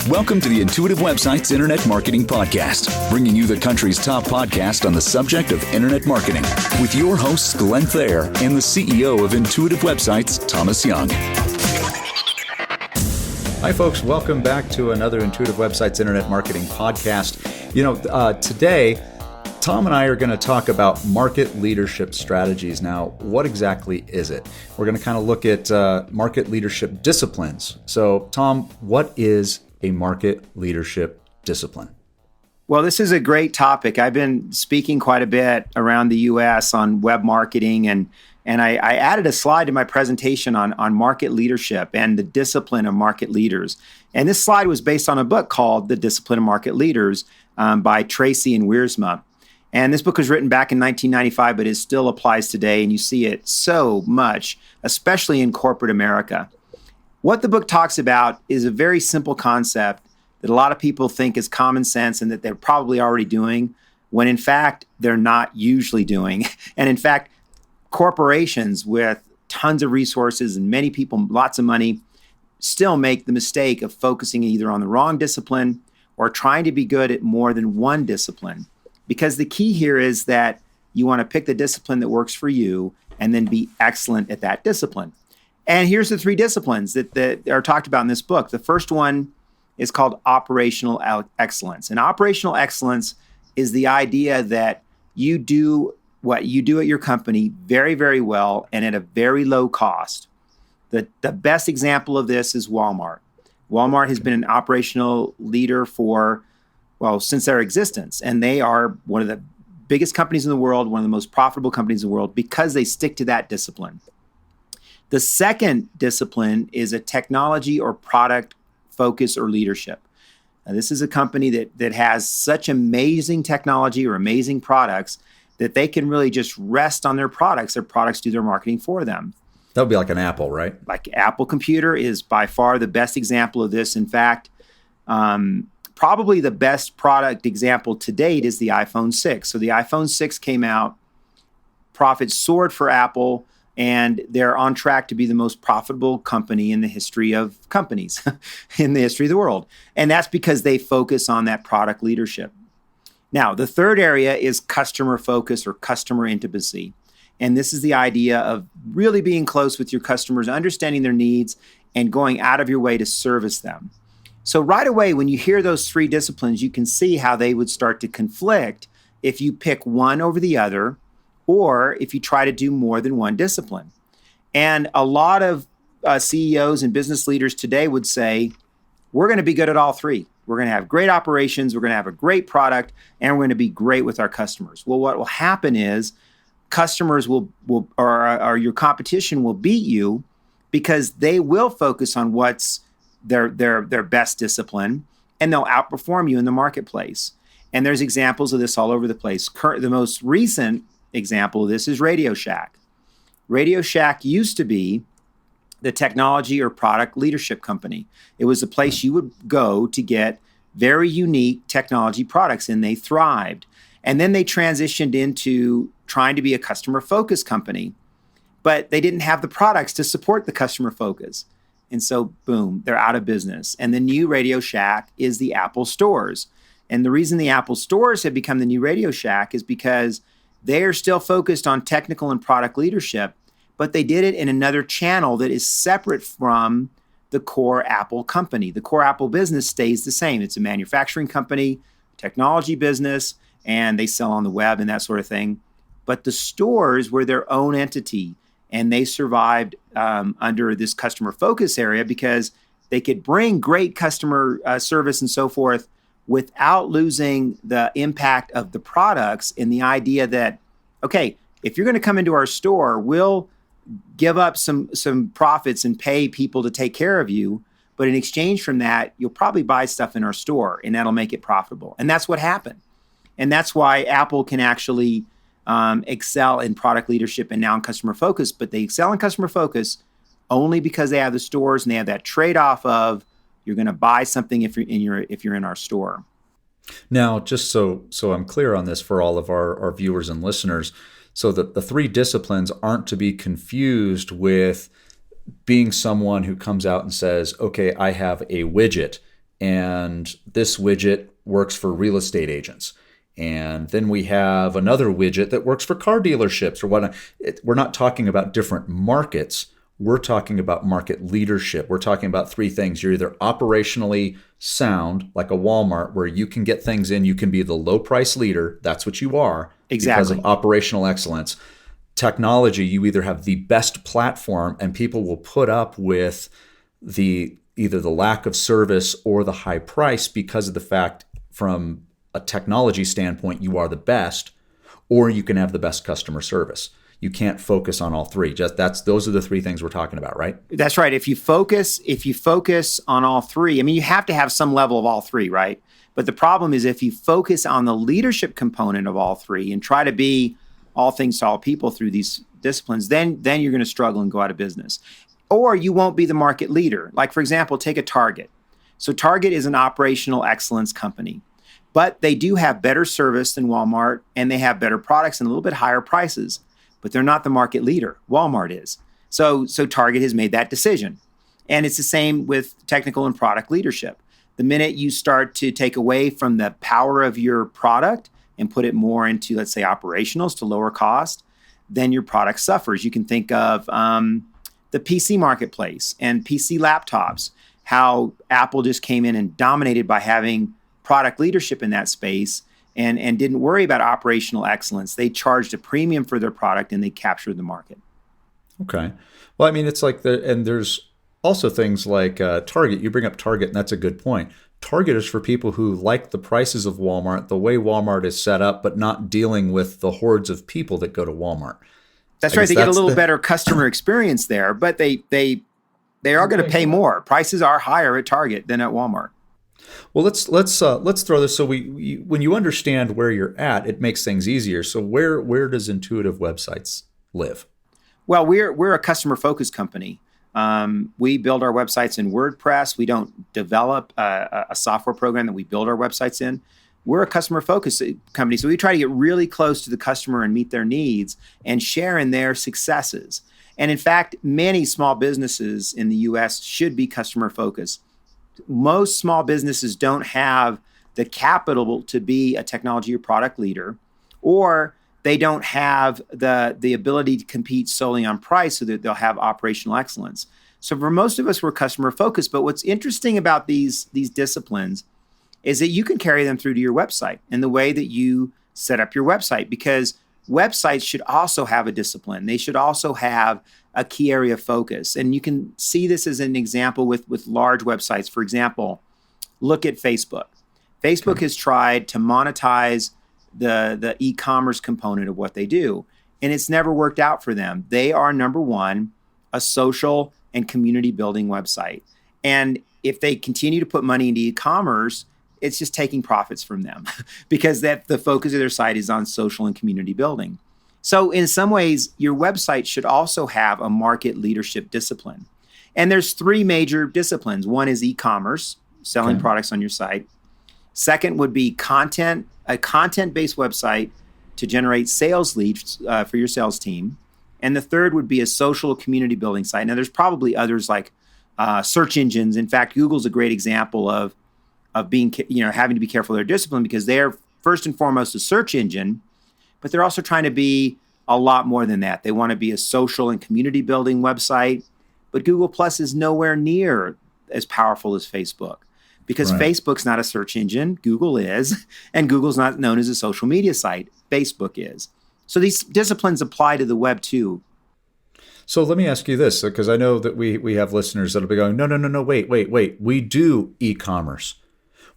Welcome to the Intuitive Websites Internet Marketing Podcast, bringing you the country's top podcast on the subject of internet marketing, with your hosts Glenn Thayer and the CEO of Intuitive Websites, Thomas Young. Hi, folks. Welcome back to another Intuitive Websites Internet Marketing Podcast. Today, Tom and I are going to talk about market leadership strategies. Now, what exactly is it? We're going to kind of look at market leadership disciplines. So, Tom, what is a market leadership discipline? Well, this is a great topic. I've been speaking quite a bit around the U.S. on web marketing, and I added a slide to my presentation on market leadership and the discipline of market leaders. And this slide was based on a book called The Discipline of Market Leaders by Tracy and Wiersma. And this book was written back in 1995, but it still applies today, and you see it so much, especially in corporate America. What the book talks about is a very simple concept that a lot of people think is common sense and that they're probably already doing, when in fact, they're not usually doing. And in fact, corporations with tons of resources and many people, lots of money, still make the mistake of focusing either on the wrong discipline or trying to be good at more than one discipline. Because the key here is that you want to pick the discipline that works for you and then be excellent at that discipline. And here's the three disciplines that are talked about in this book. The first one is called operational excellence. And operational excellence is the idea that you do what you do at your company very, very well and at a very low cost. The best example of this is Walmart. Walmart has been an operational leader since their existence. And they are one of the biggest companies in the world, one of the most profitable companies in the world, because they stick to that discipline. The second discipline is a technology or product focus or leadership. Now, this is a company that has such amazing technology or amazing products that they can really just rest on their products. Their products do their marketing for them. That would be like an Apple, right? Like Apple Computer is by far the best example of this. In fact, probably the best product example to date is the iPhone 6. So the iPhone 6 came out, profits soared for Apple, and they're on track to be the most profitable company in the history of companies, in the history of the world. And that's because they focus on that product leadership. Now, the third area is customer focus or customer intimacy. And this is the idea of really being close with your customers, understanding their needs, and going out of your way to service them. So right away, when you hear those three disciplines, you can see how they would start to conflict if you pick one over the other, or if you try to do more than one discipline. And a lot of CEOs and business leaders today would say, we're going to be good at all three. We're going to have great operations, we're going to have a great product, and we're going to be great with our customers. Well, what will happen is customers or your competition will beat you because they will focus on what's their best discipline, and they'll outperform you in the marketplace. And there's examples of this all over the place. The most recent example of this is Radio Shack. Radio Shack used to be the technology or product leadership company. It was a place you would go to get very unique technology products, and they thrived. And then they transitioned into trying to be a customer-focused company, but they didn't have the products to support the customer focus. And so, boom, they're out of business. And the new Radio Shack is the Apple stores. And the reason the Apple stores have become the new Radio Shack is because they are still focused on technical and product leadership, but they did it in another channel that is separate from the core Apple company. The core Apple business stays the same. It's a manufacturing company, technology business, and they sell on the web and that sort of thing. But the stores were their own entity, and they survived under this customer focus area because they could bring great customer service and so forth without losing the impact of the products, and the idea that, okay, if you're going to come into our store, we'll give up some profits and pay people to take care of you. But in exchange from that, you'll probably buy stuff in our store, and that'll make it profitable. And that's what happened. And that's why Apple can actually excel in product leadership and now in customer focus. But they excel in customer focus only because they have the stores and they have that trade-off of you're going to buy something if you're in our store. Now, just so I'm clear on this for all of our viewers and listeners, so that the three disciplines aren't to be confused with being someone who comes out and says, okay, I have a widget and this widget works for real estate agents. And then we have another widget that works for car dealerships or whatnot. We're not talking about different markets. We're talking about market leadership. We're talking about three things. You're either operationally sound, like a Walmart, where you can get things in, you can be the low price leader. That's what you are. Exactly. Because of operational excellence. Technology, you either have the best platform and people will put up with either the lack of service or the high price because of the fact from a technology standpoint, you are the best, or you can have the best customer service. You can't focus on all three. Those are the three things we're talking about, right? That's right. If you focus on all three, I mean, you have to have some level of all three, right? But the problem is if you focus on the leadership component of all three and try to be all things to all people through these disciplines, then you're going to struggle and go out of business. Or you won't be the market leader. Like, for example, take a Target. So Target is an operational excellence company, but they do have better service than Walmart, and they have better products and a little bit higher prices, but they're not the market leader. Walmart is. So Target has made that decision. And it's the same with technical and product leadership. The minute you start to take away from the power of your product and put it more into, let's say, operationals to lower cost, then your product suffers. You can think of the PC marketplace and PC laptops, how Apple just came in and dominated by having product leadership in that space and didn't worry about operational excellence. They charged a premium for their product and they captured the market. Okay. Well, I mean, it's like and there's also things like Target. You bring up Target, and that's a good point. Target is for people who like the prices of Walmart, the way Walmart is set up, but not dealing with the hordes of people that go to Walmart. That's right. They get a little better customer experience there, but they are going to pay more. Prices are higher at Target than at Walmart. Well, let's throw this. So when you understand where you're at, it makes things easier. So where does Intuitive Websites live? Well, we're a customer focused company. We build our websites in WordPress. We don't develop a software program that we build our websites in. We're a customer focused company. So we try to get really close to the customer and meet their needs and share in their successes. And in fact, many small businesses in the US should be customer focused. Most small businesses don't have the capital to be a technology or product leader, or they don't have the ability to compete solely on price so that they'll have operational excellence. So for most of us, we're customer focused. But what's interesting about these disciplines is that you can carry them through to your website and the way that you set up your website, because websites should also have a discipline. They should also have a key area of focus. And you can see this as an example with large websites. For example, look at Facebook. Facebook has tried to monetize the e-commerce component of what they do, and it's never worked out for them. They are, number one, a social and community building website. And if they continue to put money into e-commerce, it's just taking profits from them because the focus of their site is on social and community building. So in some ways, your website should also have a market leadership discipline. And there's three major disciplines. One is e-commerce, selling products on your site. Second would be content, a content-based website to generate sales leads for your sales team. And the third would be a social community building site. Now, there's probably others like search engines. In fact, Google's a great example of being, having to be careful of their discipline because they're first and foremost a search engine, but they're also trying to be a lot more than that. They want to be a social and community building website, but Google Plus is nowhere near as powerful as Facebook because Facebook's not a search engine. Google is, and Google's not known as a social media site. Facebook is. So these disciplines apply to the web too. So let me ask you this, because I know that we have listeners that'll be going, no, wait. We do e-commerce.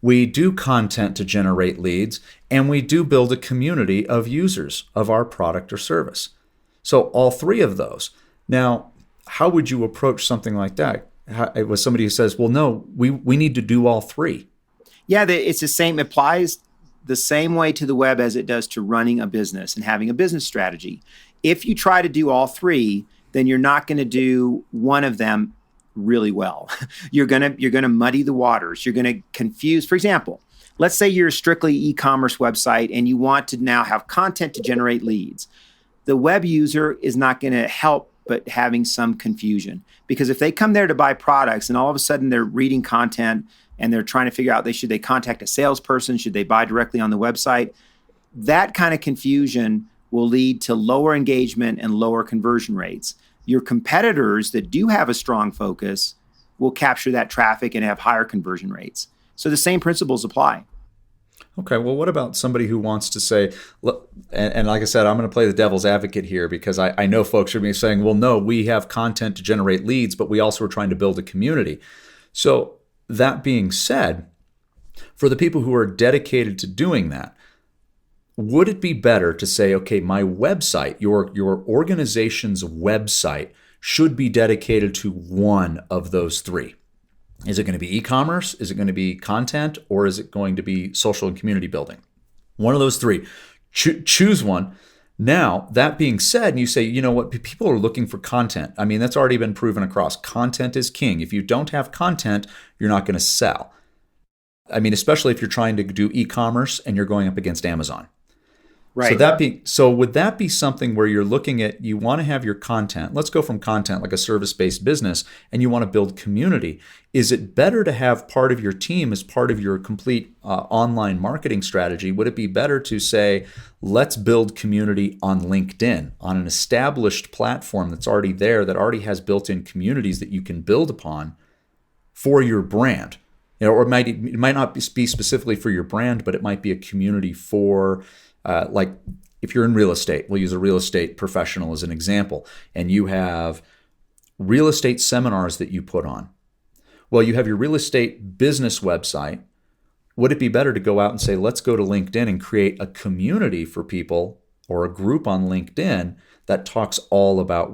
We do content to generate leads, and we do build a community of users of our product or service. So all three of those. Now, how would you approach something like that? With somebody who says, well, no, we need to do all three. Yeah, it's the same, applies the same way to the web as it does to running a business and having a business strategy. If you try to do all three, then you're not going to do one of them really well. You're gonna muddy the waters. You're gonna confuse. For example, let's say you're a strictly e-commerce website and you want to now have content to generate leads. The web user is not going to help but having some confusion. Because if they come there to buy products and all of a sudden they're reading content and they're trying to figure out should they contact a salesperson, should they buy directly on the website, that kind of confusion will lead to lower engagement and lower conversion rates. Your competitors that do have a strong focus will capture that traffic and have higher conversion rates. So the same principles apply. Okay, well, what about somebody who wants to say, and like I said, I'm going to play the devil's advocate here because I know folks are going to be saying, well, no, we have content to generate leads, but we also are trying to build a community. So that being said, for the people who are dedicated to doing that, would it be better to say, okay, my website, your organization's website should be dedicated to one of those three? Is it going to be e-commerce? Is it going to be content? Or is it going to be social and community building? One of those three. Choose one. Now, that being said, and you say, you know what, people are looking for content. I mean, that's already been proven across. Content is king. If you don't have content, you're not going to sell. I mean, especially if you're trying to do e-commerce and you're going up against Amazon. Right. So would that be something where you're looking at, you want to have your content, let's go from content like a service-based business, and you want to build community. Is it better to have part of your team as part of your complete online marketing strategy? Would it be better to say, let's build community on LinkedIn, on an established platform that's already there, that already has built-in communities that you can build upon for your brand? You know, or it might not be specifically for your brand, but it might be a community for like if you're in real estate, we'll use a real estate professional as an example, and you have real estate seminars that you put on. Well, you have your real estate business website. Would it be better to go out and say, let's go to LinkedIn and create a community for people or a group on LinkedIn that talks all about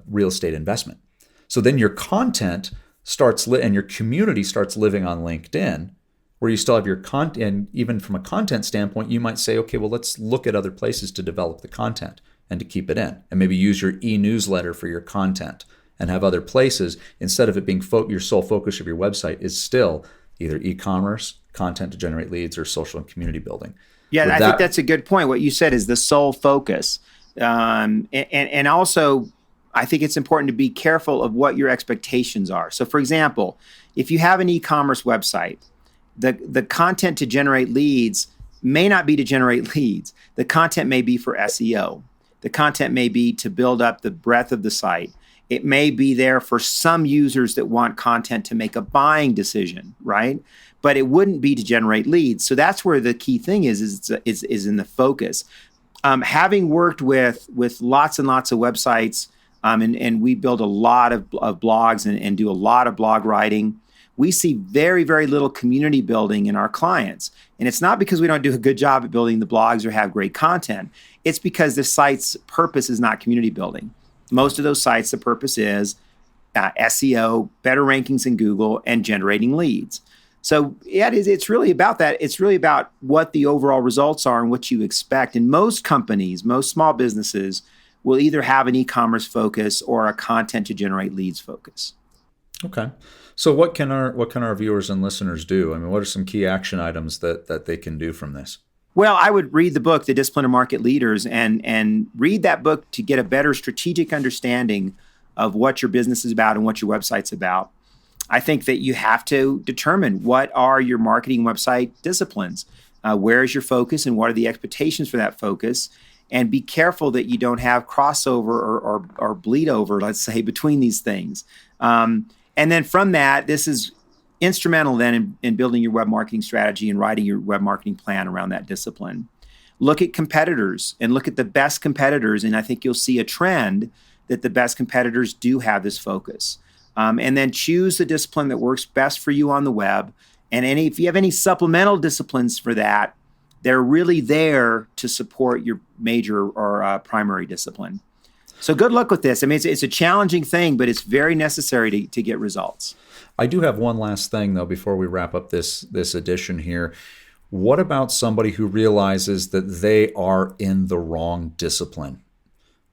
real estate investment? So then your content starts and your community starts living on LinkedIn, where you still have your content. And even from a content standpoint, you might say, okay, well, let's look at other places to develop the content and to keep it in, and maybe use your e-newsletter for your content and have other places, instead of it being your sole focus of your website is still either e-commerce, content to generate leads, or social and community building. Yeah, I think that's a good point. What you said is the sole focus. And also, I think it's important to be careful of what your expectations are. So for example, if you have an e-commerce website, the content to generate leads may not be to generate leads. The content may be for SEO. The content may be to build up the breadth of the site. It may be there for some users that want content to make a buying decision, right? But it wouldn't be to generate leads. So that's where the key thing is in the focus. Having worked with lots and lots of websites, and we build a lot of blogs and do a lot of blog writing, we see very, very little community building in our clients. And it's not because we don't do a good job at building the blogs or have great content. It's because the site's purpose is not community building. Most of those sites, the purpose is SEO, better rankings in Google, and generating leads. So yeah, it's really about that. It's really about what the overall results are and what you expect. And most companies, most small businesses will either have an e-commerce focus or a content to generate leads focus. Okay. So what can our viewers and listeners do? I mean, what are some key action items that they can do from this? Well, I would read the book, The Discipline of Market Leaders, and read that book to get a better strategic understanding of what your business is about and what your website's about. I think that you have to determine what are your marketing website disciplines. Where is your focus and what are the expectations for that focus? And be careful that you don't have crossover or bleed over, let's say, between these things. And then from that, this is instrumental then in building your web marketing strategy and writing your web marketing plan around that discipline. Look at competitors and look at the best competitors, and I think you'll see a trend that the best competitors do have this focus. And then choose the discipline that works best for you on the web. And if you have any supplemental disciplines for that, they're really there to support your major or primary discipline. So good luck with this. I mean, it's a challenging thing, but it's very necessary to get results. I do have one last thing, though, before we wrap up this edition here. What about somebody who realizes that they are in the wrong discipline?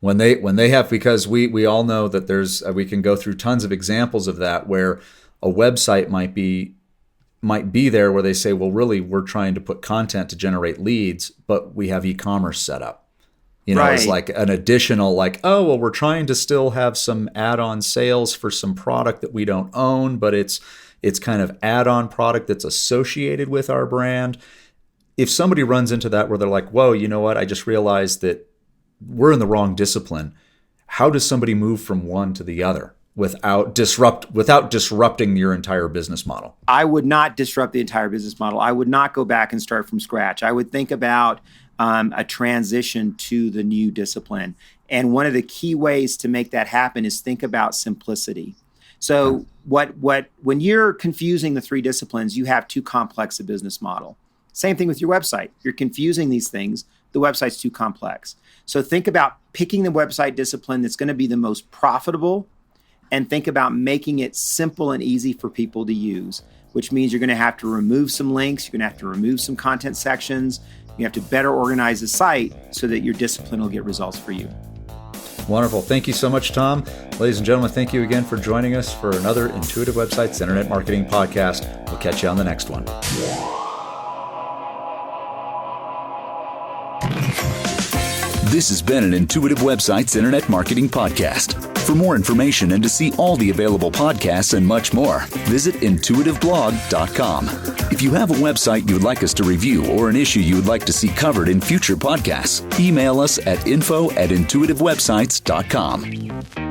When they have, because we all know that we can go through tons of examples of that, where a website might be there where they say, well, really, we're trying to put content to generate leads, but we have e-commerce set up. It's like an additional, like, oh, well, we're trying to still have some add-on sales for some product that we don't own, but it's kind of add-on product that's associated with our brand. If somebody runs into that where they're like, whoa, you know what? I just realized that we're in the wrong discipline. How does somebody move from one to the other without disrupting your entire business model? I would not disrupt the entire business model. I would not go back and start from scratch. I would think about a transition to the new discipline. And one of the key ways to make that happen is think about simplicity. So when you're confusing the three disciplines, you have too complex a business model. Same thing with your website. You're confusing these things. The website's too complex. So think about picking the website discipline that's going to be the most profitable, and think about making it simple and easy for people to use, which means you're going to have to remove some links. You're going to have to remove some content sections. You have to better organize the site so that your discipline will get results for you. Wonderful. Thank you so much, Tom. Ladies and gentlemen, thank you again for joining us for another Intuitive Websites Internet Marketing Podcast. We'll catch you on the next one. This has been an Intuitive Websites Internet Marketing Podcast. For more information and to see all the available podcasts and much more, visit intuitiveblog.com. If you have a website you would like us to review or an issue you would like to see covered in future podcasts, email us at info@intuitivewebsites.com.